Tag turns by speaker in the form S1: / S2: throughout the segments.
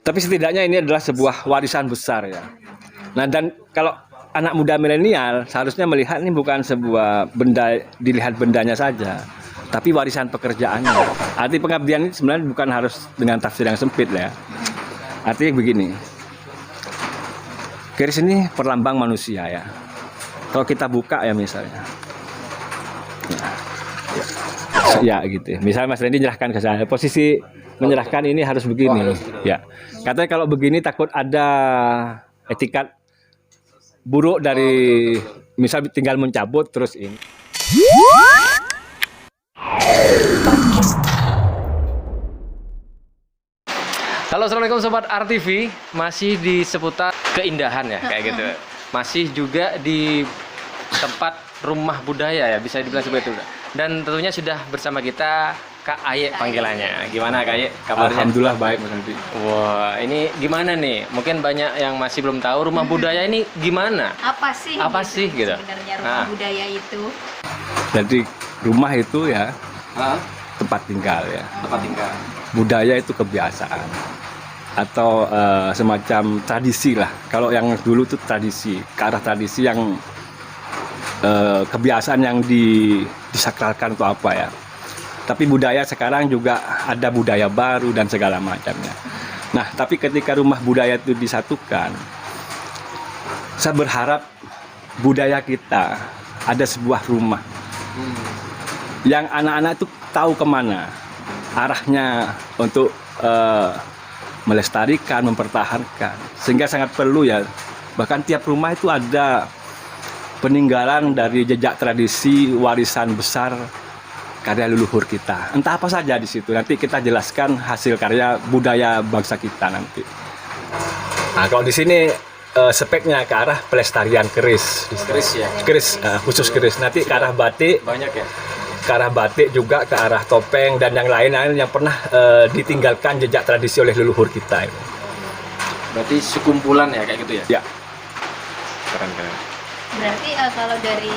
S1: Tapi setidaknya ini adalah sebuah warisan besar ya. Nah, dan kalau anak muda milenial seharusnya melihat ini bukan sebuah benda, dilihat bendanya saja, tapi warisan pekerjaannya. Arti pengabdian ini sebenarnya bukan harus dengan tafsir yang sempit ya. Artinya begini, keris ini perlambang manusia ya. Kalau kita buka ya misalnya, ya gitu. Misalnya Mas Randy menyerahkan ke saya, posisi menyerahkan ini harus begini. Ya, katanya kalau begini takut ada etikat buruk dari misal tinggal mencabut terus ini.
S2: Halo, assalamualaikum sobat RTV, masih di seputar keindahan ya kayak gitu. Masih juga di tempat rumah budaya ya, bisa dibilang seperti itu. Dan tentunya sudah bersama kita Kak Aye panggilannya. Gimana Kak Aye kabarnya?
S1: Alhamdulillah baik Mas Randy.
S2: Wah, ini gimana nih? Mungkin banyak yang masih belum tahu rumah budaya ini gimana?
S3: Apa sih?
S2: Apa sih gitu?
S3: Sebenarnya rumah budaya itu?
S1: Jadi rumah itu ya tempat tinggal ya.
S2: Tempat tinggal.
S1: Budaya itu kebiasaan atau semacam tradisi lah. Kalau yang dulu itu tradisi, ke arah tradisi yang kebiasaan yang disakralkan atau apa ya. Tapi budaya sekarang juga ada budaya baru dan segala macamnya. Nah, tapi ketika rumah budaya itu disatukan, saya berharap budaya kita ada sebuah rumah yang anak-anak itu tahu kemana arahnya untuk melestarikan, mempertahankan, sehingga sangat perlu ya. Bahkan tiap rumah itu ada peninggalan dari jejak tradisi warisan besar karya leluhur kita. Entah apa saja di situ. Nanti kita jelaskan hasil karya budaya bangsa kita nanti. Nah, kalau di sini speknya ke arah pelestarian keris.
S2: Keris ya.
S1: Keris khusus keris. Nanti ke arah batik.
S2: Banyak ya.
S1: Ke arah batik juga ke arah topeng dan yang lain-lain yang pernah ditinggalkan jejak tradisi oleh leluhur kita.
S2: Berarti sekumpulan ya kayak gitu ya?
S1: Ya. Keren-keren.
S3: Berarti kalau dari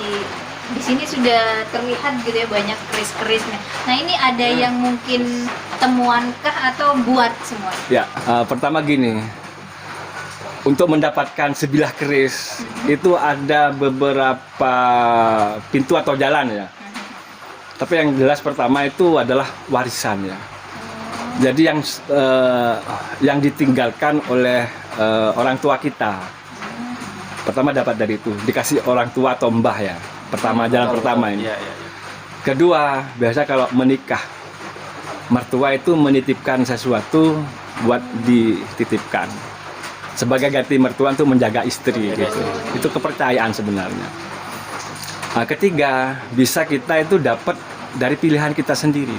S3: di sini sudah terlihat gitu ya banyak keris-kerisnya. Nah, ini ada yang mungkin temuankah atau buat semua?
S1: Ya, pertama gini. Untuk mendapatkan sebilah keris itu ada beberapa pintu atau jalan ya. Tapi yang jelas pertama itu adalah warisan ya. Jadi yang ditinggalkan oleh orang tua kita. Pertama dapat dari itu, dikasih orang tua atau mbah ya. Pertama jalan pertama ini.
S2: Iya.
S1: Kedua, biasa kalau menikah, mertua itu menitipkan sesuatu buat dititipkan. Sebagai ganti mertua untuk menjaga istri gitu. Itu kepercayaan sebenarnya. Nah, ketiga, bisa kita itu dapat dari pilihan kita sendiri.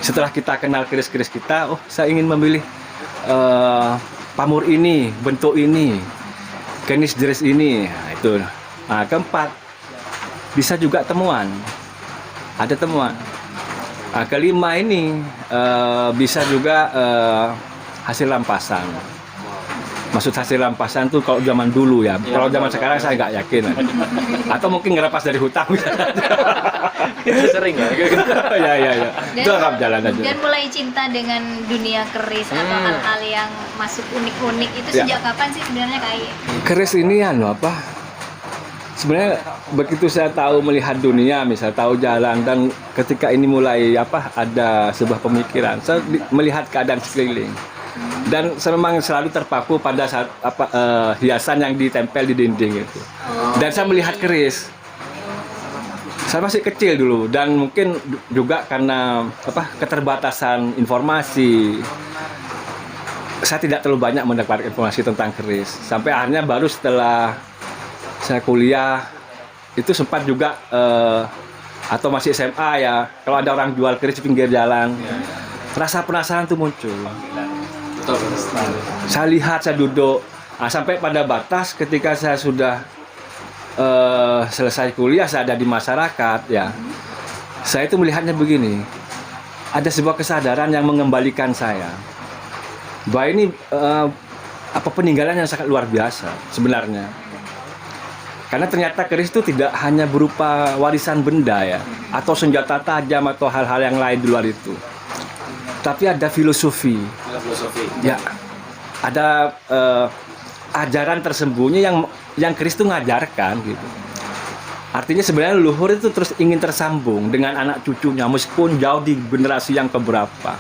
S1: Setelah kita kenal keris-keris kita, oh saya ingin memilih pamor ini, bentuk ini, keris jenis ini. Nah, itu. Nah, keempat, bisa juga temuan. Ada temuan. Nah, kelima ini bisa juga hasil rampasan. Maksud hasil rampasan tuh kalau zaman dulu ya. Kalau zaman sekarang saya nggak yakin. Atau mungkin ngerampas dari hutang.
S2: Itu sering ya?
S1: Ya. Itu harap jalan aja.
S3: Dan mulai cinta dengan dunia keris atau hal-hal yang masuk unik-unik itu sejak kapan sih sebenarnya kayak?
S1: Keris ini apa? Sebenarnya begitu saya tahu melihat dunia, misal tahu jalan, dan ketika ini mulai ada sebuah pemikiran, saya melihat keadaan sekeliling. Dan saya memang selalu terpaku pada hiasan yang ditempel di dinding itu. Dan saya melihat keris. Saya masih kecil dulu dan mungkin juga karena keterbatasan informasi. Saya tidak terlalu banyak mendapat informasi tentang keris. Sampai akhirnya baru setelah saya kuliah itu sempat juga atau masih SMA ya, kalau ada orang jual keris di pinggir jalan, rasa penasaran itu muncul. Saya lihat, saya duduk, sampai pada batas ketika saya sudah selesai kuliah, saya ada di masyarakat ya, saya itu melihatnya begini, ada sebuah kesadaran yang mengembalikan saya bahwa ini peninggalan yang sangat luar biasa sebenarnya. Karena ternyata keris itu tidak hanya berupa warisan benda ya, atau senjata tajam atau hal-hal yang lain di luar itu. Tapi ada filosofi. Ya. ada ajaran tersembunyi yang keris itu ngajarkan gitu. Artinya sebenarnya leluhur itu terus ingin tersambung dengan anak cucunya meskipun jauh di generasi yang keberapa.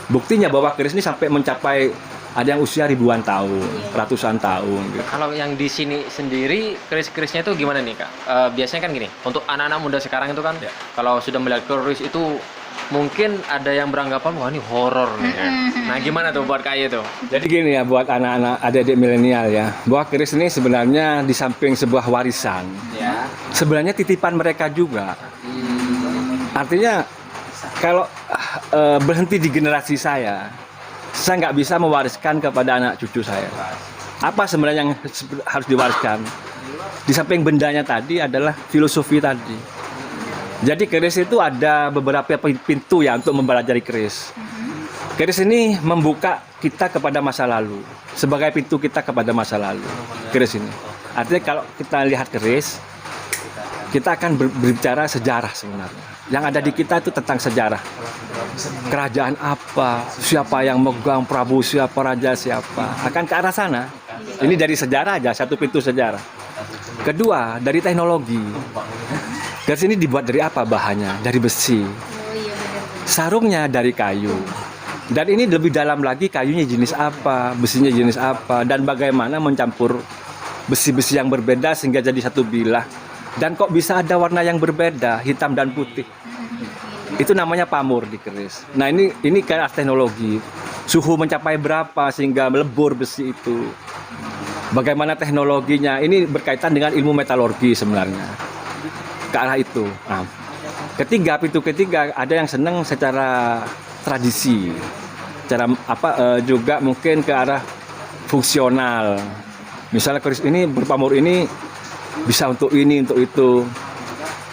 S1: Buktinya bahwa keris ini sampai mencapai ada yang usia ribuan tahun, ratusan tahun gitu.
S2: Kalau yang di sini sendiri keris-kerisnya itu gimana nih Kak? Biasanya kan gini, untuk anak-anak muda sekarang itu kan kalau sudah melihat keris itu mungkin ada yang beranggapan wah ini horor nih ya. Nah gimana tuh buat Kak Aye tuh?
S1: Jadi gini ya buat anak-anak adik-adik milenial ya, bahwa keris ini sebenarnya di samping sebuah warisan, sebenarnya titipan mereka juga. Artinya kalau berhenti di generasi saya nggak bisa mewariskan kepada anak cucu saya. Apa sebenarnya yang harus diwariskan? Di samping bendanya tadi adalah filosofi tadi. Jadi keris itu ada beberapa pintu ya untuk mempelajari keris. Keris ini membuka kita kepada masa lalu, sebagai pintu kita kepada masa lalu. Keris ini. Artinya kalau kita lihat keris, kita akan berbicara sejarah sebenarnya. Yang ada di kita itu tentang sejarah. Kerajaan apa, siapa yang megang, Prabu siapa, raja siapa. Akan ke arah sana. Ini dari sejarah aja, satu pintu sejarah. Kedua, dari teknologi. Keris ini dibuat dari apa bahannya? Dari besi. Sarungnya dari kayu. Dan ini lebih dalam lagi, kayunya jenis apa, besinya jenis apa, dan bagaimana mencampur besi-besi yang berbeda sehingga jadi satu bilah. Dan kok bisa ada warna yang berbeda, hitam dan putih. Itu namanya pamur di keris. Nah ini kan teknologi. Suhu mencapai berapa sehingga melebur besi itu. Bagaimana teknologinya, ini berkaitan dengan ilmu metalurgi sebenarnya. Ke arah itu. Nah, pintu ketiga ada yang senang secara tradisi. Cara juga mungkin ke arah fungsional. Misalnya keris ini berpamur ini bisa untuk ini, untuk itu.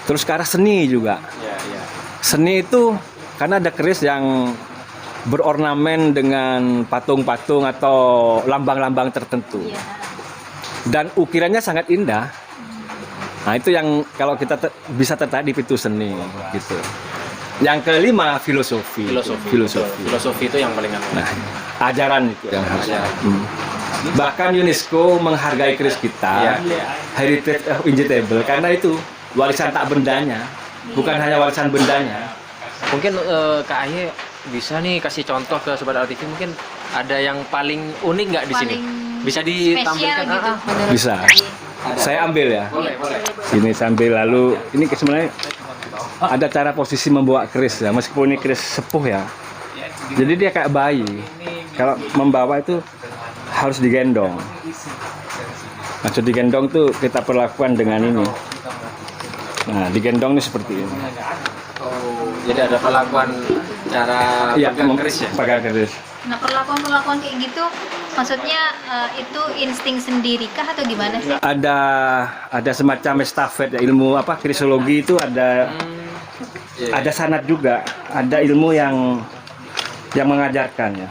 S1: Terus ke arah seni juga. Seni itu karena ada keris yang berornamen dengan patung-patung atau lambang-lambang tertentu. Dan ukirannya sangat indah. Nah itu yang kalau kita bisa tertarik di pintu seni gitu. Yang kelima filosofi.
S2: Filosofi itu yang paling
S1: Nah, ajaran itu yang harus. Bahkan UNESCO menghargai keris kita heritage intangible karena itu warisan tak bendanya, bukan hanya warisan bendanya.
S2: Mungkin Kak Aye bisa nih kasih contoh ke Sobat RTV, mungkin ada yang paling unik nggak di sini? Bisa ditampilkan?
S3: Gitu,
S1: bisa. Saya ambil ya. Ini sambil lalu ini sebenarnya ada cara posisi membawa keris ya, meskipun ini keris sepuh ya. Jadi dia kayak bayi. Kalau membawa itu harus digendong. Maksud digendong tuh kita perlakukan dengan ini. Nah, digendong ini seperti ini.
S2: Jadi ada perlakuan cara pegang keris ya?
S1: Pegang keris.
S3: Nah perlakuan kayak gitu, maksudnya itu insting sendiri kah atau gimana sih?
S1: Ada semacam estafet ya, ilmu krisologi itu ada sanad juga, ada ilmu yang mengajarkan ya.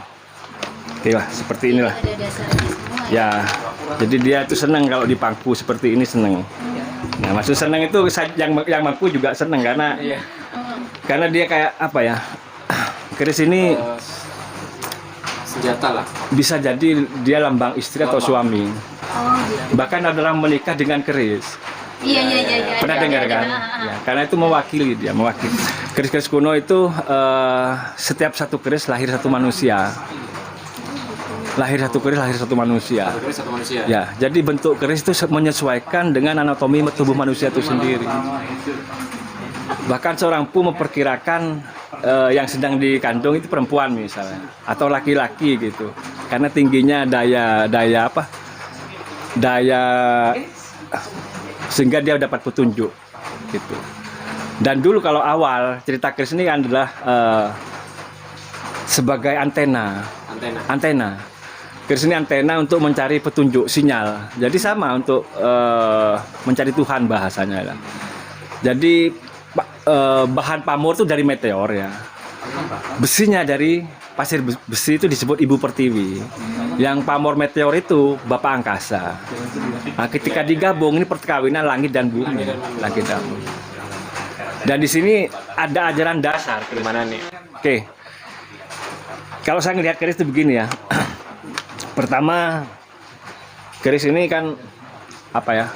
S1: Oke lah, seperti inilah.
S3: Ada dasarnya semua
S1: Ya, jadi dia itu senang kalau dipangku seperti ini senang. Nah, maksud senang itu yang mangku juga senang karena dia kayak apa ya? Keris ini
S2: senjata lah.
S1: bisa jadi dia lambang istri atau suami.
S3: gitu.
S1: Bahkan ada orang menikah dengan keris.
S3: Iya.
S1: Pernah dengar kan? Ya, karena itu mewakili dia, mewakili. Keris-keris kuno itu setiap satu keris lahir satu manusia. Lahir satu keris, lahir satu manusia. Ya, jadi bentuk keris itu menyesuaikan dengan anatomi tubuh manusia itu sendiri. Bahkan seorang pun memperkirakan yang sedang dikandung itu perempuan misalnya, atau laki-laki gitu. Karena tingginya daya sehingga dia dapat petunjuk gitu. Dan dulu kalau awal cerita keris ini adalah sebagai antena. Keris ini antena untuk mencari petunjuk sinyal. Jadi sama untuk mencari Tuhan bahasanya lah. Jadi bahan pamor itu dari meteor ya. Besinya dari pasir besi itu disebut Ibu Pertiwi. Yang pamor meteor itu Bapak Angkasa. Nah, ketika digabung ini perkawinan langit dan bumi. Langit dan bumi. Dan di sini ada ajaran dasar.
S2: Gimana nih?
S1: Oke. Kalau saya ngelihat keris itu begini ya. Pertama, keris ini kan apa ya?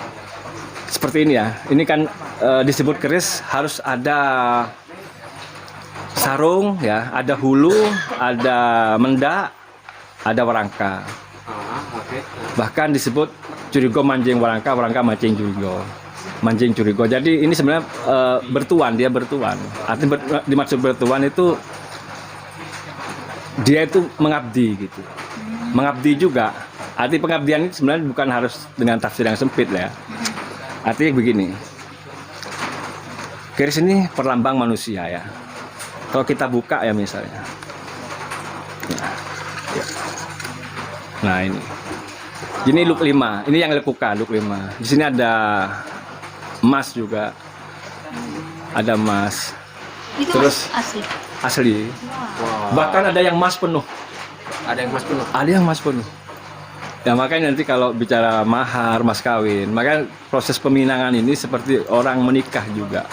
S1: Seperti ini ya. Ini kan disebut keris harus ada sarung ya, ada hulu, ada mendak, ada warangka. Bahkan disebut curigo mancing warangka, warangka mancing curigo. Mancing curigo. Jadi ini sebenarnya bertuan, dia bertuan. Artinya dimaksud bertuan itu dia itu mengabdi gitu. Mengabdi juga. Arti pengabdian itu sebenarnya bukan harus dengan tafsir yang sempit lah ya. Artinya begini. Keris ini perlambang manusia ya. Kalau kita buka ya misalnya. Nah ini. Ini look 5. Ini yang lekuka, look 5. Di sini ada emas juga. Ada emas.
S3: Itu
S1: Terus
S3: asli.
S1: asli. Bahkan ada yang emas penuh.
S2: Ada yang mas penuh.
S1: Ada yang emas penuh. Ya makanya nanti kalau bicara mahar, mas kawin, maka proses peminangan ini seperti orang menikah juga.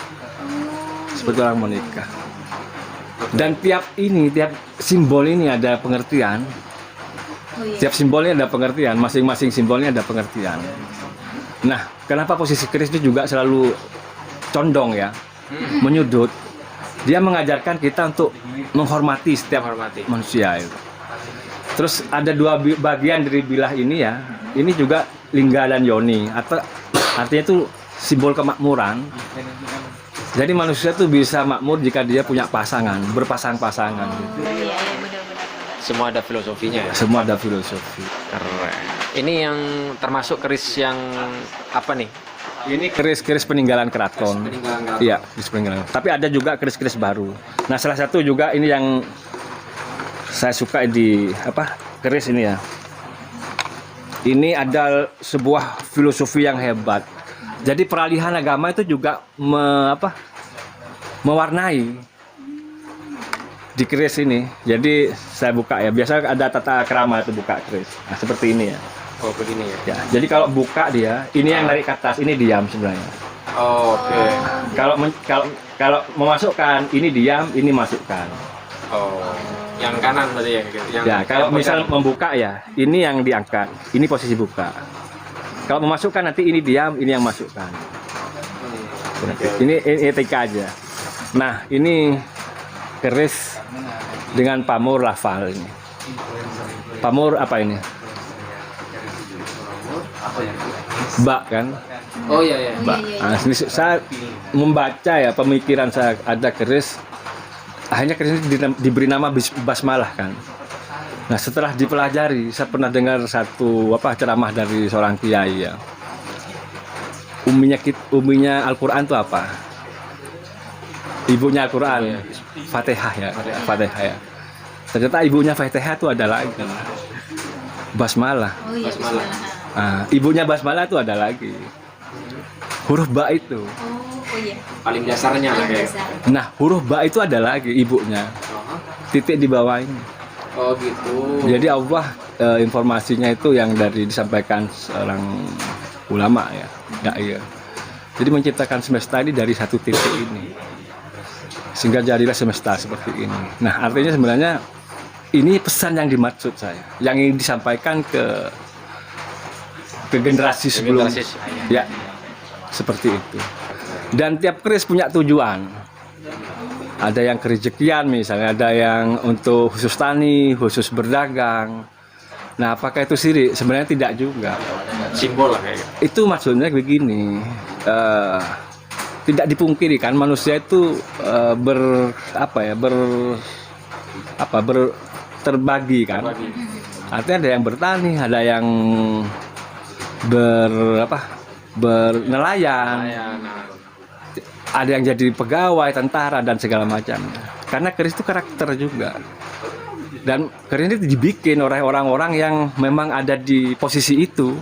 S1: Seperti orang menikah. Dan tiap simbol ini ada pengertian.
S3: Oh, iya.
S1: Tiap simbolnya ada pengertian, masing-masing simbolnya ada pengertian. Nah, kenapa posisi keris itu juga selalu condong ya, menyudut. Dia mengajarkan kita untuk menghormati setiap manusia itu. Terus ada dua bagian dari bilah ini ya. Ini juga lingga dan yoni, atau artinya itu simbol kemakmuran. Jadi manusia tuh bisa makmur jika dia punya pasangan, berpasang-pasangan gitu.
S3: Oh, iya, iya, benar-benar.
S2: Semua ada filosofinya ya.
S1: Semua ada filosofi.
S2: Keren. Ini yang termasuk keris yang apa nih?
S1: Ini keris-keris peninggalan keraton. Iya, keris peninggalan. Tapi ada juga keris-keris baru. Nah, salah satu juga ini yang saya suka di keris ini ya. Ini ada sebuah filosofi yang hebat. Jadi peralihan agama itu juga mewarnai di keris ini. Jadi saya buka ya. Biasa ada tata krama itu buka keris. Nah, seperti ini ya.
S2: Oh begini ya.
S1: Ya, jadi kalau buka dia, ini yang dari ke atas, ini diam sebenarnya.
S2: Oh, oke.
S1: Kalau memasukkan, ini diam, ini masukkan.
S2: Oh, yang kanan berarti ya.
S1: Ya, kalau misal membuka ya, ini yang diangkat, ini posisi buka. Kalau memasukkan nanti ini diam, ini yang masukkan. Ini etika aja. Nah, ini keris dengan pamor lafal ini. Pamor apa ini? Bak kan?
S2: Oh iya iya.
S1: Bak. Nah, saya membaca ya pemikiran saya ada keris. Akhirnya keris ini diberi nama basmalah kan. Nah setelah dipelajari, saya pernah dengar satu ceramah dari seorang kiai ya. Uminya Al-Quran itu apa? Ibunya Al-Quran, Fatihah ya, Fatihah ya. Ternyata ibunya Fatihah itu ada lagi, basmalah.
S3: Oh iya,
S2: Basmalah.
S1: Nah, ibunya basmalah itu ada lagi, huruf ba itu.
S3: Oh iya.
S2: Paling dasarnya lah kayak.
S1: Nah huruf ba itu ada lagi ibunya, titik di bawah ini.
S2: Oh gitu.
S1: Jadi Allah informasinya itu yang disampaikan seorang ulama ya, iya. Jadi menciptakan semesta ini dari satu titik ini, sehingga jadilah semesta seperti ini. Nah artinya sebenarnya ini pesan yang dimaksud saya, yang ingin disampaikan ke generasi sebelum, ya seperti itu. Dan tiap keris punya tujuan. Ada yang kerejekian misalnya, ada yang untuk khusus tani, khusus berdagang. Nah, apakah itu sirik? Sebenarnya tidak juga.
S2: Simbol lah kayak.
S1: Itu maksudnya begini, tidak dipungkiri kan manusia itu terbagi kan. Artinya ada yang bertani, ada yang bernelayan. Ada yang jadi pegawai, tentara, dan segala macam. Karena keris itu karakter juga. Dan keris ini dibikin oleh orang-orang yang memang ada di posisi itu.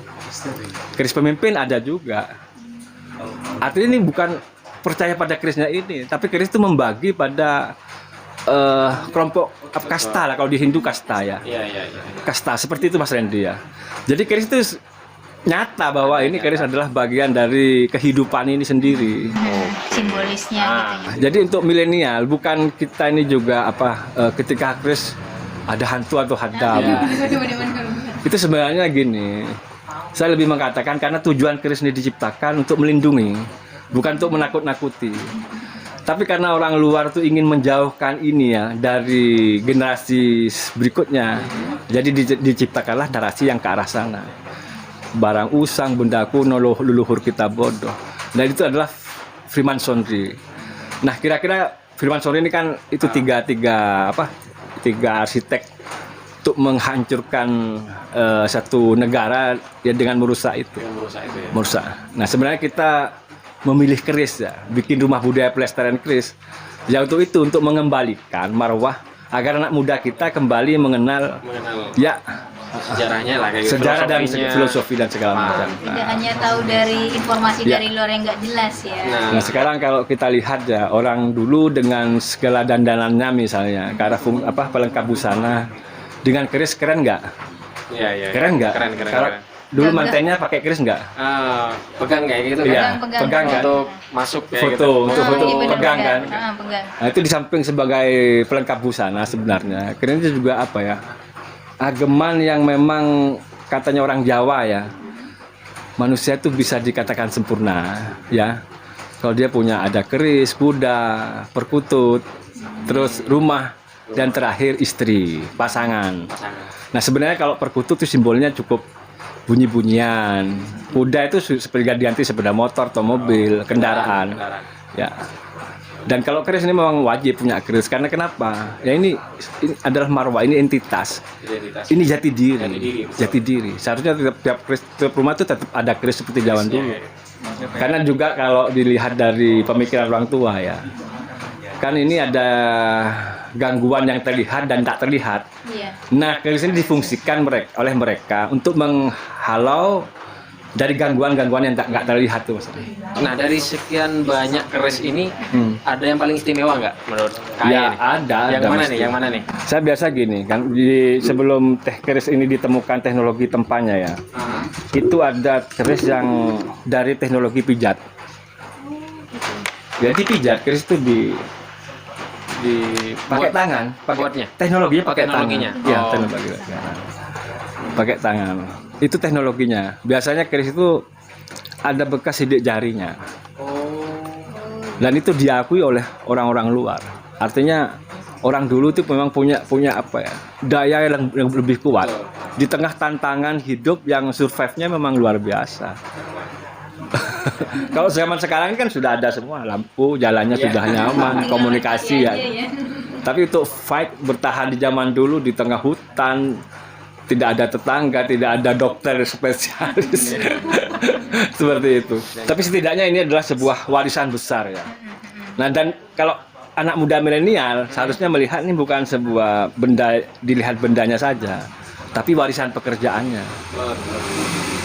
S1: Keris pemimpin ada juga. Artinya ini bukan percaya pada kerisnya ini, tapi keris itu membagi pada kelompok kasta lah. Kalau di Hindu kasta ya.
S2: Iya.
S1: Kasta, seperti itu Mas Randy ya. Jadi keris itu nyata bahwa ini keris adalah bagian dari kehidupan ini sendiri.
S3: Simbolisnya gitu ya.
S1: Jadi untuk milenial, bukan kita ini juga ketika keris ada hantu atau hadam.
S3: Benar-benar.
S1: Itu sebenarnya gini, saya lebih mengatakan karena tujuan keris ini diciptakan untuk melindungi, bukan untuk menakut-nakuti. Tapi karena orang luar tuh ingin menjauhkan ini ya dari generasi berikutnya, jadi diciptakanlah narasi yang ke arah sana. Barang usang, benda kuno, leluhur kita bodoh. Dan itu adalah Freemasonry. Nah, kira-kira Freemasonry ini kan itu tiga arsitek untuk menghancurkan satu negara ya dengan merusak itu. Merusak. Nah, sebenarnya kita memilih keris ya, bikin rumah budaya pelestarian keris. Ya untuk itu, untuk mengembalikan marwah agar anak muda kita kembali mengenal ya
S2: sejarahnya lah, kayak
S1: sejarah dan filosofi dan segala macam.
S3: Tidak hanya tahu dari informasi
S1: Ya.
S3: dari luar yang nggak jelas ya.
S1: Nah sekarang kalau kita lihat ya, orang dulu dengan segala dandanannya misalnya, ke arah pelengkap busana, dengan keris keren nggak?
S2: Iya.
S1: Keren nggak?
S2: Keren.
S1: Kalau dulu
S3: Enggak.
S1: mantennya pakai keris nggak?
S2: Pegang kayak gitu
S1: Iya,
S2: kan?
S1: pegang kan?
S2: Untuk masuk kayak
S1: Foto,
S2: gitu.
S1: untuk foto
S3: iya, benar,
S1: pegang kan?
S3: benar. Pegang.
S1: Nah itu di samping sebagai pelengkap busana sebenarnya, keris itu juga apa ya? Ageman yang memang katanya orang Jawa ya, manusia itu bisa dikatakan sempurna ya. Kalau dia punya ada keris, kuda, perkutut, terus rumah, dan terakhir istri, pasangan. Nah sebenarnya kalau perkutut itu simbolnya cukup bunyi-bunyian. Kuda itu seperti ganti sepeda motor atau mobil, kendaraan. Ya. Dan kalau keris ini memang wajib punya keris karena kenapa? Ya ini adalah marwah, ini entitas. Ini jati diri. Seharusnya tiap rumah itu tetap ada keris seperti zaman dulu. Karena juga kalau dilihat dari pemikiran orang tua ya, kan ini ada gangguan yang terlihat dan tak terlihat.
S3: Iya.
S1: Nah, keris ini difungsikan oleh mereka untuk menghalau dari gangguan-gangguan yang nggak terlihat tuh.
S2: Nah, dari sekian banyak keris ini, ada yang paling istimewa nggak menurut kalian?
S1: Ya,
S2: nih?
S1: ada.
S2: Yang mana nih? Yang mana nih?
S1: Saya biasa gini kan, sebelum keris ini ditemukan teknologi tempanya ya, itu ada keris yang dari teknologi pijat. Jadi pijat keris itu pakai tangan,
S2: Buatnya?
S1: teknologinya pakai
S2: teknologinya?
S1: tangan. Iya,
S2: Oh.
S1: teknologinya. Pakai tangan. Itu teknologinya. Biasanya keris itu ada bekas sidik jarinya. Dan itu diakui oleh orang-orang luar. Artinya orang dulu itu memang punya apa ya? Daya yang lebih kuat. Di tengah tantangan hidup yang survive-nya memang luar biasa. Kalau zaman sekarang kan sudah ada semua, lampu, jalannya sudah nyaman, komunikasi ya. Tapi untuk fight bertahan di zaman dulu di tengah hutan, tidak ada tetangga, tidak ada dokter spesialis. Seperti itu. Tapi setidaknya ini adalah sebuah warisan besar ya. Nah, dan kalau anak muda milenial seharusnya melihat ini bukan sebuah benda, dilihat bendanya saja, tapi warisan pekerjaannya.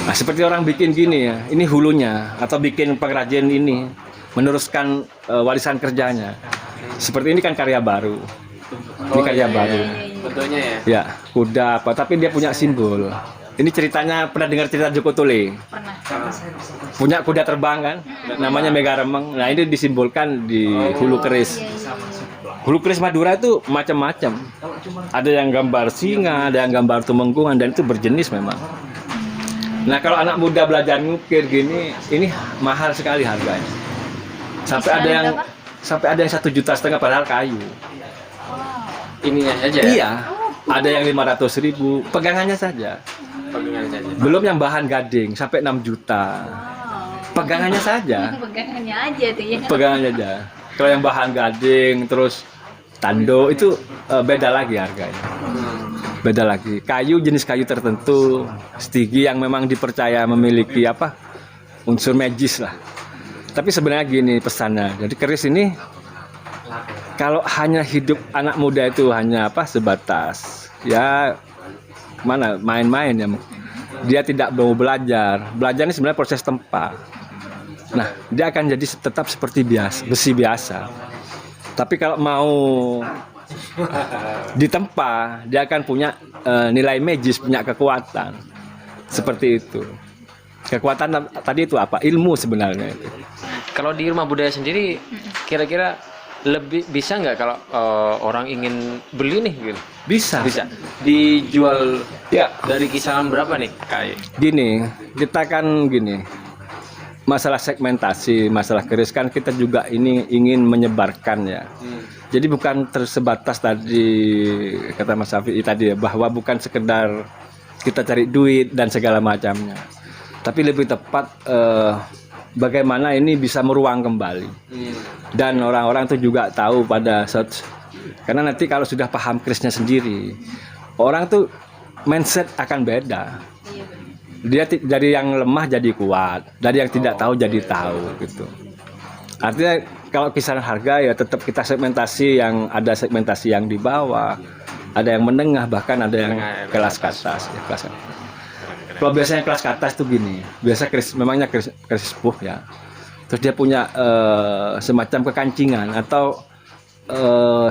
S1: Nah, seperti orang bikin gini ya, ini hulunya, atau bikin pengrajin ini meneruskan warisan kerjanya. Seperti ini kan karya baru. Ini karya baru.
S2: Bentuknya ya?
S1: Ya, kuda apa, tapi dia punya simbol. Ini ceritanya, pernah dengar cerita Joko Tole?
S3: Pernah.
S1: Punya kuda terbang kan, namanya Mega Remeng. Nah, ini disimbolkan di hulu keris. Hulu keris Madura itu macam-macam. Ada yang gambar singa, ada yang gambar tumenggungan, dan itu berjenis memang. Nah, kalau anak muda belajar ngukir gini, ini mahal sekali harganya. Sampai ada yang 1,5 juta padahal kayu.
S2: Ininya aja?
S1: Iya, ada yang 500.000, pegangannya saja.
S2: Pegangan saja.
S1: Belum yang bahan gading sampai 6 juta. Pegangannya saja.
S3: Pegangannya aja tuh ya.
S1: Pegangannya aja. Kalau yang bahan gading terus tando itu beda lagi harganya. Beda lagi. Kayu, jenis kayu tertentu, stigi yang memang dipercaya memiliki unsur magis lah. Tapi sebenarnya gini pesannya. Jadi keris ini kalau hanya hidup anak muda itu hanya sebatas ya main-main ya. Dia tidak mau belajar. Belajar ini sebenarnya proses tempa. Nah, dia akan jadi tetap seperti besi biasa. Tapi kalau mau ditempa, dia akan punya nilai magis, punya kekuatan. Seperti itu. Kekuatan tadi itu apa? Ilmu sebenarnya itu.
S2: Kalau di rumah budaya sendiri, kira-kira lebih bisa nggak kalau orang ingin beli nih gitu?
S1: Bisa.
S2: Bisa. Dijual
S1: Ya,
S2: dari kisaran berapa nih Kak?
S1: gini, kita kan gini. Masalah segmentasi, masalah keris kan kita juga ini ingin menyebarkan ya. Jadi bukan tersebatas tadi kata Mas Safi tadi ya, bahwa bukan sekedar kita cari duit dan segala macamnya. Tapi lebih tepat bagaimana ini bisa meruang kembali. Dan orang-orang itu juga tahu pada saat, karena nanti kalau sudah paham kerisnya sendiri, orang tuh mindset akan beda. Dia dari yang lemah jadi kuat, dari yang tidak tahu jadi tahu gitu. Artinya kalau kisaran harga ya tetap kita segmentasi, yang ada segmentasi yang di bawah, ada yang menengah, bahkan ada yang kelas ke atas. Ya, kelas. Kalau biasanya kelas ke atas tuh gini, biasa keris, memangnya keris sepuh ya. Terus dia punya semacam kekancingan atau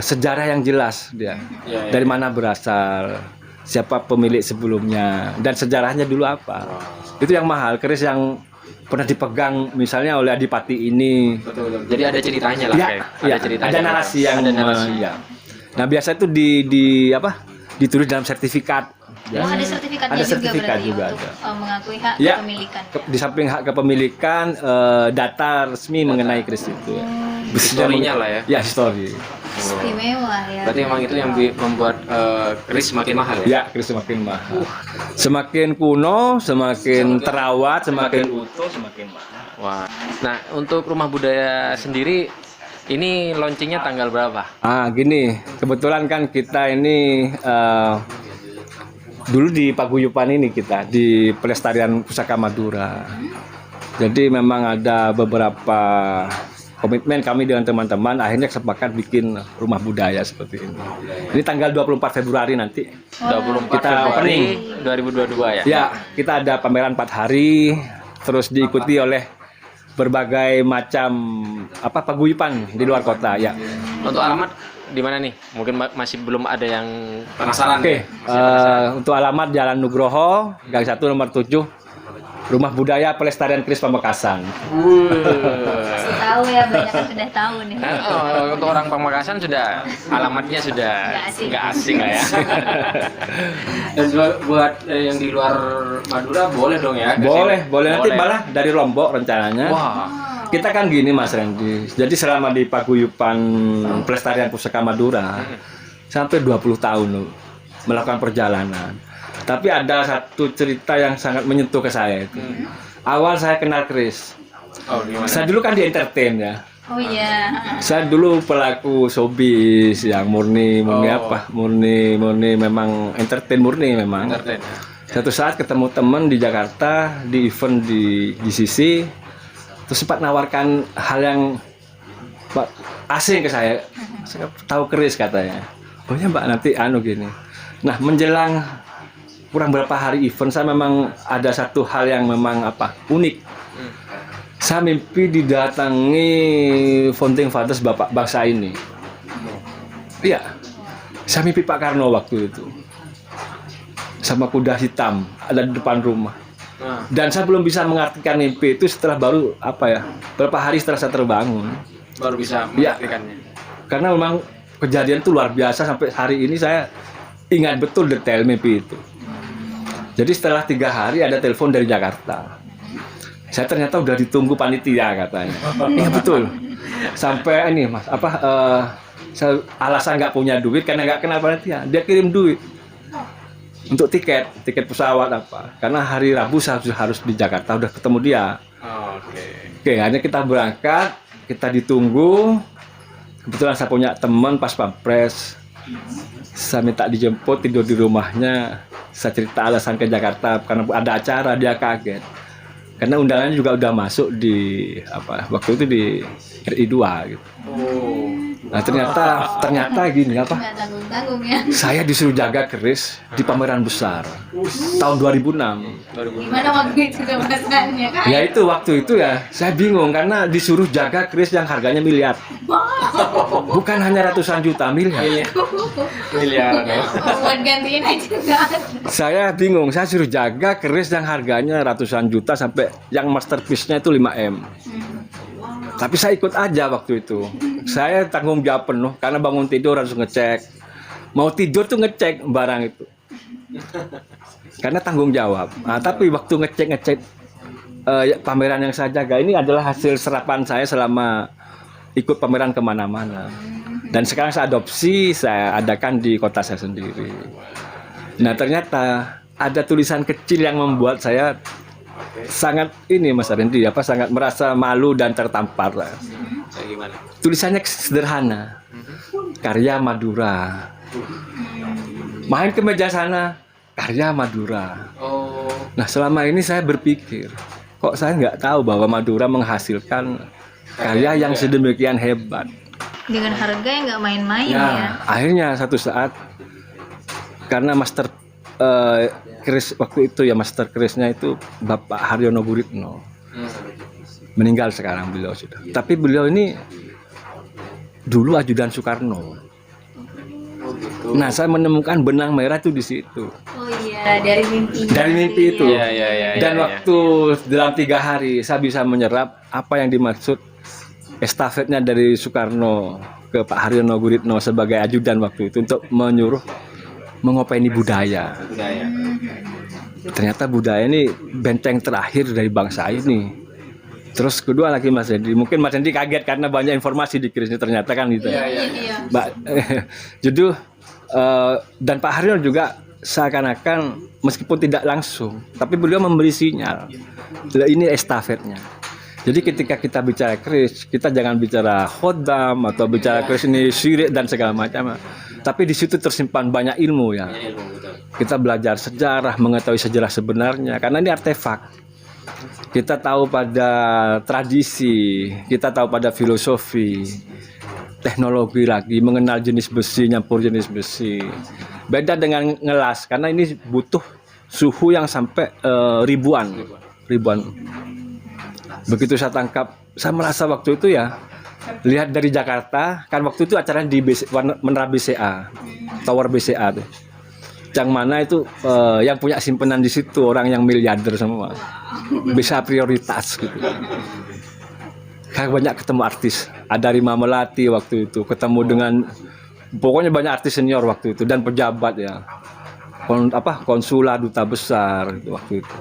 S1: sejarah yang jelas dia. Dari mana berasal, siapa pemilik sebelumnya, dan sejarahnya dulu apa. Itu yang mahal, keris yang pernah dipegang misalnya oleh adipati ini.
S2: Betul. Jadi ada ceritanya lah,
S1: Ya,
S2: kayak.
S1: ya,
S2: ceritanya.
S1: ada narasi yang
S2: ada narasi.
S1: ya. Nah, biasa itu di apa? Ditulis dalam sertifikat. Ya.
S3: Oh, ada sertifikatnya
S1: Ada
S3: juga
S1: sertifikat
S3: berarti
S1: juga
S3: untuk
S1: ada.
S3: mengakui hak
S1: Ya,
S3: kepemilikan.
S1: di samping hak kepemilikan, data resmi mengenai keris itu ya.
S2: Historinya lah ya.
S1: Ya, histori.
S3: Istimewa ya.
S2: Berarti emang itu yang membuat keris semakin mahal ya?
S1: Ya, keris semakin mahal. Semakin kuno, semakin terawat, semakin utuh, semakin mahal.
S2: Wah. Nah, untuk rumah budaya sendiri ini launchingnya tanggal berapa?
S1: Gini, kebetulan kan kita ini dulu di paguyuban ini kita di Pelestarian Pusaka Madura. Jadi memang ada beberapa komitmen kami dengan teman-teman, akhirnya sepakat bikin rumah budaya seperti ini. Ini tanggal 24 Februari nanti.
S2: 24
S1: Kita
S2: Februari
S1: opening.
S2: 2022 ya?
S1: Ya, kita ada pameran 4 hari, terus diikuti oleh berbagai macam paguyuban di luar kota ya.
S2: Untuk alamat di mana nih? Mungkin masih belum ada yang penasaran.
S1: Oke, untuk alamat Jalan Nugroho, Gang 1 nomor 7, Rumah Budaya Pelestarian Keris Pamekasan.
S3: Masih tahu ya, banyak yang sudah tahu nih.
S2: Untuk orang Pamekasan sudah alamatnya sudah nggak asing lah ya. Dan buat yang di luar Madura boleh dong ya?
S1: Boleh nanti malah dari Lombok rencananya.
S2: Wah.
S1: Kita kan gini Mas Randy, jadi selama di paguyuban Pelestarian Pusaka Madura sampai 20 tahun loh melakukan perjalanan. Tapi ada satu cerita yang sangat menyentuh ke saya itu. Awal saya kenal keris.
S2: Oh, gimana?
S1: Saya dulu kan di entertain ya.
S3: Oh iya.
S1: Saya dulu pelaku showbiz yang murni memang entertain murni memang.
S2: Entertain.
S1: Satu saat ketemu teman di Jakarta di event di GCC, terus sempat nawarkan hal yang asing ke saya. Saya tahu keris katanya. Oh ya Mbak, nanti gini. Nah, menjelang kurang berapa hari event, saya memang ada satu hal yang memang unik. Saya mimpi didatangi Founding Fathers Bapak bangsa ini. Iya, saya mimpi Pak Karno waktu itu sama kuda hitam ada di depan rumah. Dan saya belum bisa mengartikan mimpi itu setelah baru berapa hari setelah saya terbangun.
S2: Baru bisa mengartikannya.
S1: Karena memang kejadian itu luar biasa, sampai hari ini saya ingat betul detail mimpi itu. Jadi setelah 3 hari ada telepon dari Jakarta. Saya ternyata udah ditunggu panitia katanya. Iya betul. Sampai ini Mas, saya alasan nggak punya duit karena nggak kenal panitia. Dia kirim duit untuk tiket pesawat Karena hari Rabu saya harus di Jakarta, udah ketemu dia. Oke, akhirnya kita berangkat, kita ditunggu. Kebetulan saya punya teman pas pampres. Saya minta dijemput, tidur di rumahnya. Saya cerita alasan ke Jakarta karena ada acara, dia kaget. Karena undangannya juga udah masuk di waktu itu di RI 2 gitu. Nah, ternyata gini
S3: Nggak tanggung-tanggung ya.
S1: saya disuruh jaga keris di pameran besar tahun 2006.
S3: Gimana waktu itu kemasannya kan?
S1: Ya itu waktu itu ya saya bingung karena disuruh jaga keris yang harganya miliar. Bukan hanya ratusan juta, miliar.
S2: Miliaran ya.
S3: Buat gantiin aja nggak ada.
S1: Saya bingung, saya suruh jaga keris yang harganya ratusan juta sampai yang masterpiece-nya itu 5M. Tapi saya ikut aja waktu itu. Saya tanggung jawab penuh karena bangun tidur harus ngecek. Mau tidur tuh ngecek barang itu. Karena tanggung jawab. Nah, tapi waktu ngecek pameran yang saya jaga ini adalah hasil serapan saya selama ikut pameran kemana-mana. Dan sekarang saya adopsi, saya adakan di kota saya sendiri. Nah ternyata ada tulisan kecil yang membuat saya sangat Mas Arendi, sangat merasa malu dan tertampar lah. Tulisannya sederhana, karya Madura. Main ke meja sana, karya Madura. Nah selama ini saya berpikir, kok saya nggak tahu bahwa Madura menghasilkan karya yang sedemikian hebat.
S3: Dengan harga yang nggak main-main
S1: Ya,
S3: ya.
S1: akhirnya satu saat karena master keris waktu itu ya, master kerisnya itu Bapak Haryono Guritno. Meninggal sekarang beliau sudah. Tapi beliau ini dulu ajudan Soekarno. Nah, saya menemukan benang merah itu di situ.
S3: Oh iya, dari mimpi.
S1: Dari mimpi itu.
S2: Iya.
S1: Dan waktu dalam 3 hari saya bisa menyerap apa yang dimaksud estafetnya dari Soekarno ke Pak Haryono Guritno sebagai ajudan waktu itu untuk menyuruh mengopeni budaya. Ternyata budaya ini benteng terakhir dari bangsa ini. Terus kedua lagi Mas Hendi, mungkin Mas Hendi kaget karena banyak informasi di kerisnya ternyata kan gitu.
S3: Iya.
S1: Jadi dan Pak Haryono juga seakan-akan meskipun tidak langsung, tapi beliau memberi sinyal. Ini estafetnya. Jadi ketika kita bicara keris, kita jangan bicara khodam atau bicara keris ini syirik dan segala macam. Tapi di situ tersimpan banyak ilmu ya. Kita belajar sejarah, mengetahui sejarah sebenarnya karena ini artefak. Kita tahu pada tradisi, kita tahu pada filosofi, teknologi lagi, mengenal jenis besi, nyampur jenis besi. Beda dengan ngelas karena ini butuh suhu yang sampai ribuan. Begitu saya tangkap, saya merasa waktu itu ya, lihat dari Jakarta, kan waktu itu acaranya di Menara BCA, Tower BCA tuh. Yang mana itu yang punya simpenan di situ orang yang miliarder semua, bisa prioritas gitu. Kayak banyak ketemu artis, ada Rima Melati waktu itu, ketemu dengan pokoknya banyak artis senior waktu itu dan pejabat ya, konsulat, duta besar gitu, waktu itu.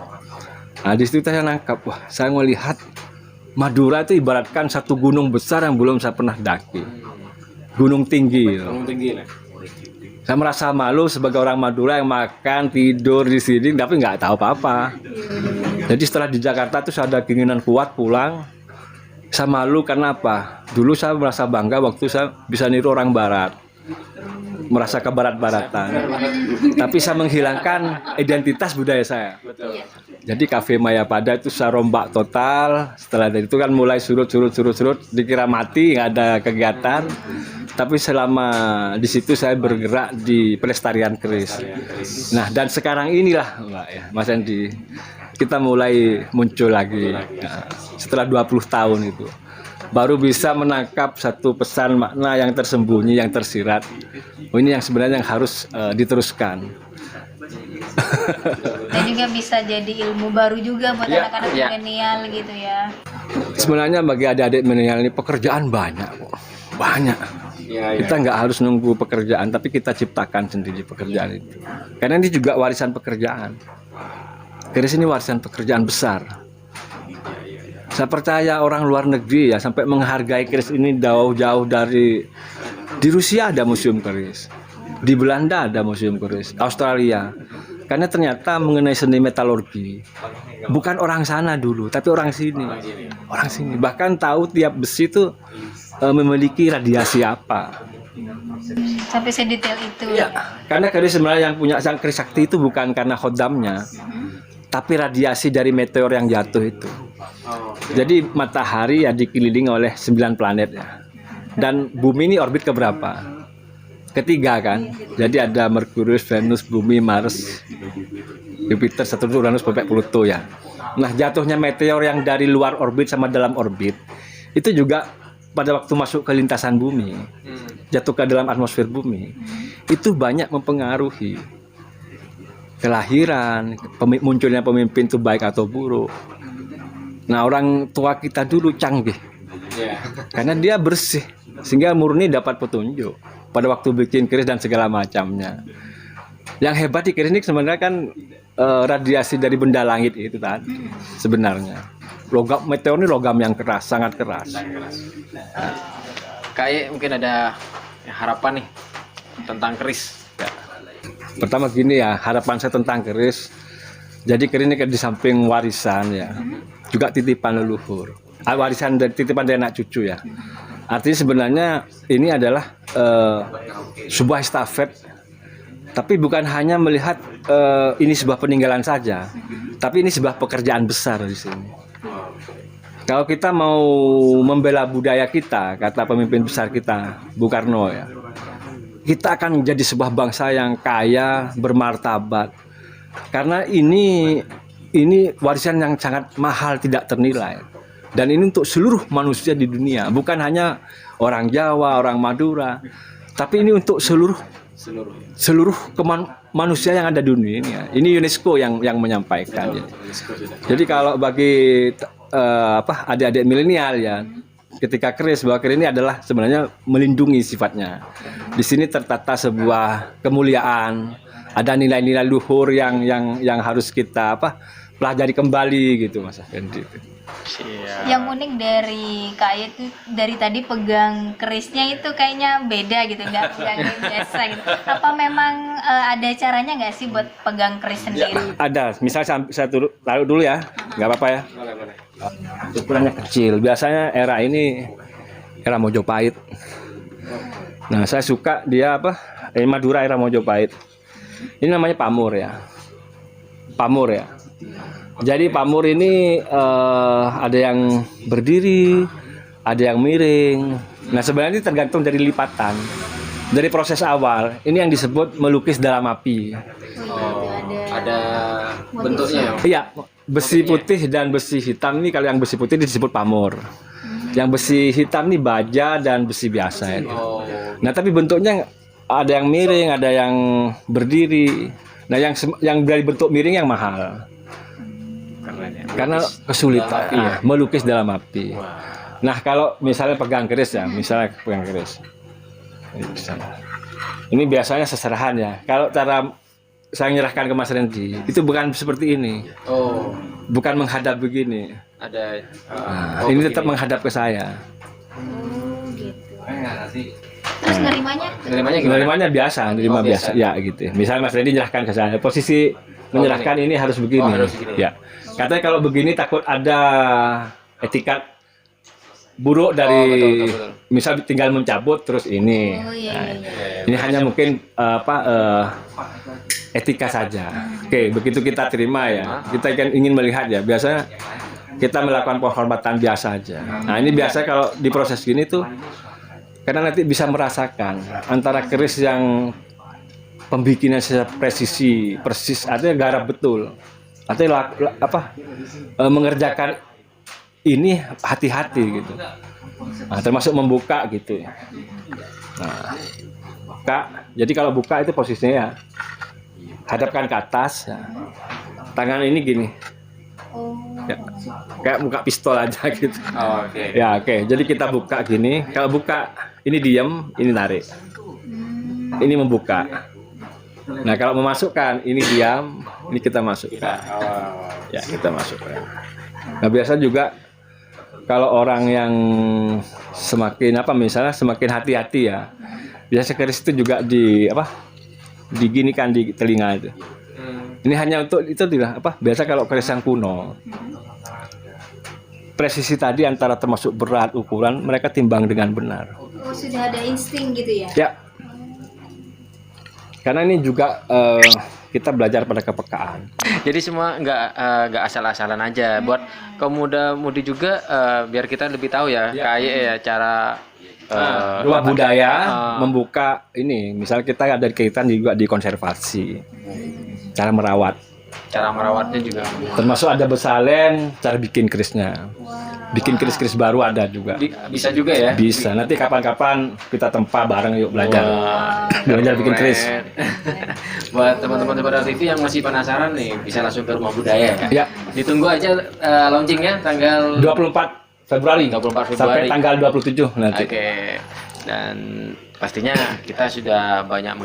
S1: Nah di situ saya nangkap, wah saya melihat Madura itu ibaratkan satu gunung besar yang belum saya pernah daki, gunung tinggi. Saya merasa malu sebagai orang Madura yang makan tidur di sini tapi nggak tahu apa-apa. Jadi setelah di Jakarta tuh saya ada keinginan kuat pulang. Saya malu karena apa? Dulu saya merasa bangga waktu saya bisa niru orang Barat, merasa ke barat-baratan. Tapi saya menghilangkan identitas budaya saya. Jadi Cafe Mayapada itu saya rombak total. Setelah dari itu kan mulai surut, dikira mati, nggak ada kegiatan. Tapi selama di situ saya bergerak di pelestarian keris. Nah dan sekarang inilah Mbak ya, Mas Andi, kita mulai muncul lagi. Nah, setelah 20 tahun itu baru bisa menangkap satu pesan makna yang tersembunyi, yang tersirat. Oh, ini yang sebenarnya yang harus diteruskan.
S3: Dan juga bisa jadi ilmu baru juga buat anak-anak milenial gitu ya.
S1: Sebenarnya bagi adik-adik milenial ini pekerjaan banyak kok. Banyak. Kita nggak harus nunggu pekerjaan, tapi kita ciptakan sendiri pekerjaan itu. Karena ini juga warisan pekerjaan. Keris ini warisan pekerjaan besar. Saya percaya orang luar negeri ya sampai menghargai keris ini jauh-jauh dari. Di Rusia ada museum keris, di Belanda ada museum keris, Australia. Karena ternyata mengenai seni metalurgi bukan orang sana dulu, tapi orang sini. Orang sini bahkan tahu tiap besi itu memiliki radiasi apa.
S3: Sampai sedetail itu.
S1: Ya, karena keris sebenarnya yang punya sang keris sakti itu bukan karena khodamnya, tapi radiasi dari meteor yang jatuh itu. Jadi matahari ya dikelilingi oleh 9 planet ya. Dan bumi ini orbit keberapa? Ketiga kan. Jadi ada Merkurius, Venus, Bumi, Mars, Jupiter, Saturnus, Uranus, sampai Pluto ya. Nah, jatuhnya meteor yang dari luar orbit sama dalam orbit itu juga pada waktu masuk ke lintasan bumi, jatuh ke dalam atmosfer bumi, itu banyak mempengaruhi kelahiran, munculnya pemimpin itu baik atau buruk. Nah, orang tua kita dulu canggih.
S2: Iya.
S1: Karena dia bersih, sehingga murni dapat petunjuk pada waktu bikin keris dan segala macamnya. Yang hebat di keris ini sebenarnya kan radiasi dari benda langit itu tadi sebenarnya. Logam meteor ini logam yang keras, sangat keras.
S2: Kayak mungkin ada harapan nih tentang keris.
S1: Ya. Pertama gini ya, harapan saya tentang keris. Jadi keris ini kan di samping warisan ya, juga titipan leluhur. Warisan dari titipan dari anak cucu ya. Artinya sebenarnya ini adalah sebuah estafet. Tapi bukan hanya melihat ini sebuah peninggalan saja, tapi ini sebuah pekerjaan besar di sini. Kalau kita mau membela budaya kita, kata pemimpin besar kita, Bung Karno ya, kita akan menjadi sebuah bangsa yang kaya, bermartabat. Karena ini warisan yang sangat mahal, tidak ternilai. Dan ini untuk seluruh manusia di dunia, bukan hanya orang Jawa, orang Madura, tapi ini untuk seluruh manusia yang ada di dunia ini. Ya. Ini UNESCO yang menyampaikan. Ya. Jadi kalau bagi adik-adik milenial ya, ketika keris, bahwa keris ini adalah sebenarnya melindungi sifatnya. Di sini tertata sebuah kemuliaan, ada nilai-nilai luhur yang harus kita pelajari kembali gitu, Mas Fendi.
S3: Yang unik dari Kak itu dari tadi pegang kerisnya itu kayaknya beda gitu, nggak biasa gitu. Apa memang ada caranya nggak sih buat pegang keris sendiri?
S1: Ada, misalnya saya taruh dulu ya, nggak apa-apa ya.
S2: Boleh.
S1: Ukurannya kecil, biasanya era ini era Mojopahit. Nah, saya suka dia Madura era Mojopahit. Ini namanya pamur ya. Jadi pamur ini ada yang berdiri, ada yang miring. Nah, sebenarnya ini tergantung dari lipatan. Dari proses awal, ini yang disebut melukis dalam api.
S2: Ada bentuknya.
S1: Iya, besi putih dan besi hitam ini, kalau yang besi putih disebut pamur. Yang besi hitam ini baja dan besi biasa ya. Nah, tapi bentuknya ada yang miring, ada yang berdiri. Nah, yang dari bentuk miring yang mahal. Karena kesulitan melukis dalam api. Nah, kalau misalnya pegang keris ya, ini biasanya seserahan ya. Kalau cara saya menyerahkan ke Mas Randy, itu bukan seperti ini. Bukan menghadap begini. Ini tetap menghadap ke saya.
S3: Gitu. Terus
S1: Nerimanya biasa, biasa. Ya gitu. Misalnya Mas Randy menyerahkan ke saya, posisi menyerahkan ini harus begini. Ya. Katanya kalau begini takut ada etikat buruk dari betul. Misal tinggal mencabut terus ini. Ini hanya mungkin etika saja. Oke, begitu kita terima ya. Kita kan ingin melihat ya. Biasanya kita melakukan penghormatan biasa aja. Nah, ini biasa kalau di proses gini tuh karena nanti bisa merasakan antara keris yang pembikinannya secara presisi, persis, artinya garap betul. Artinya mengerjakan ini hati-hati gitu. Nah, termasuk membuka gitu. Nah, buka. Jadi kalau buka itu posisinya ya, hadapkan ke atas. Ya. Tangan ini gini. Ya, kayak buka pistol aja gitu. Ya, oke. Jadi kita buka gini. Kalau buka ini diam, ini tarik. Ini membuka. Nah, kalau memasukkan ini diam, ini kita masukkan. Ya, kita masukkan. Nah, biasa juga kalau orang yang semakin misalnya semakin hati-hati ya. Biasa keris itu juga diginikan di telinga itu. Ini hanya untuk itu tidak biasa kalau keris yang kuno. Presisi tadi antara termasuk berat ukuran mereka timbang dengan benar.
S3: Oh, sudah ada insting gitu ya?
S1: Ya. Karena ini juga kita belajar pada kepekaan.
S2: Jadi semua nggak asal-asalan aja. Buat kaum muda-mudi juga biar kita lebih tahu ya, kayak ya cara
S1: rumah budaya membuka ini. Misal kita ada kaitan juga di konservasi, cara merawatnya juga. Termasuk ada besalen, cara bikin kerisnya. Bikin keris-keris baru ada juga.
S2: Bisa juga ya?
S1: Bisa. Nanti kapan-kapan kita tempa bareng yuk belajar. Belajar bikin keris.
S2: Buat teman-teman Sobat TV yang masih penasaran nih, bisa langsung ke rumah budaya ya.
S1: Ya.
S2: Ditunggu aja launchingnya tanggal
S1: 24 Februari.
S2: 24
S1: Sampai
S2: Februari.
S1: tanggal 27 nanti.
S2: Oke. Dan pastinya kita sudah banyak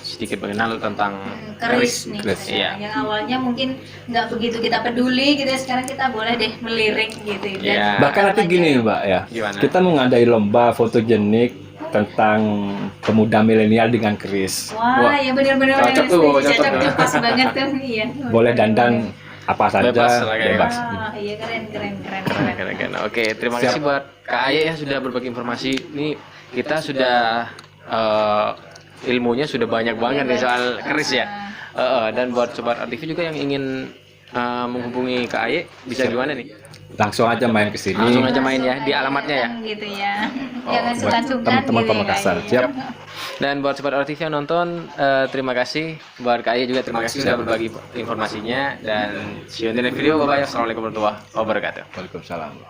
S2: sedikit mengenal tentang
S3: keris nih.
S1: keris.
S2: Iya.
S3: Yang awalnya mungkin nggak begitu kita peduli gitu ya, sekarang kita boleh deh melirik gitu. Dan
S2: Iya.
S1: Bahkan nanti gini Mbak ya,
S2: Gimana?
S1: kita mengadain lomba fotogenik tentang pemuda milenial dengan keris.
S3: Wah, ya benar-benar
S2: Cocok tuh,
S3: cocok
S2: cocok
S3: tuh,
S2: tuh.
S3: pas banget tuh. Iya.
S1: Boleh dandan apa saja,
S2: Bebas lah kayaknya.
S1: bebas.
S3: Wah, iya keren.
S2: Keren. Oke, terima
S1: Siap.
S2: kasih buat Kak Aye ya sudah berbagi informasi. Ini kita sudah ilmunya sudah banyak banget nih soal keris ya. Dan buat sobat RTV juga yang ingin menghubungi Kak Aye bisa gimana nih?
S1: Langsung aja main ke sini.
S2: Langsung aja main ya di alamatnya ya.
S3: Gitu ya.
S2: Oh,
S3: Jangan
S1: buat
S3: sungkan-sungkan
S1: teman-teman
S3: gitu ya,
S1: Pamekasan.
S3: Kak.
S1: Siap.
S2: Dan buat sobat RTV yang nonton, terima kasih. Buat Kak Aye juga terima kasih sudah berbagi informasinya. Dan see you in the next video. Bye-bye. Assalamualaikum warahmatullahi wabarakatuh.
S1: Waalaikumsalam.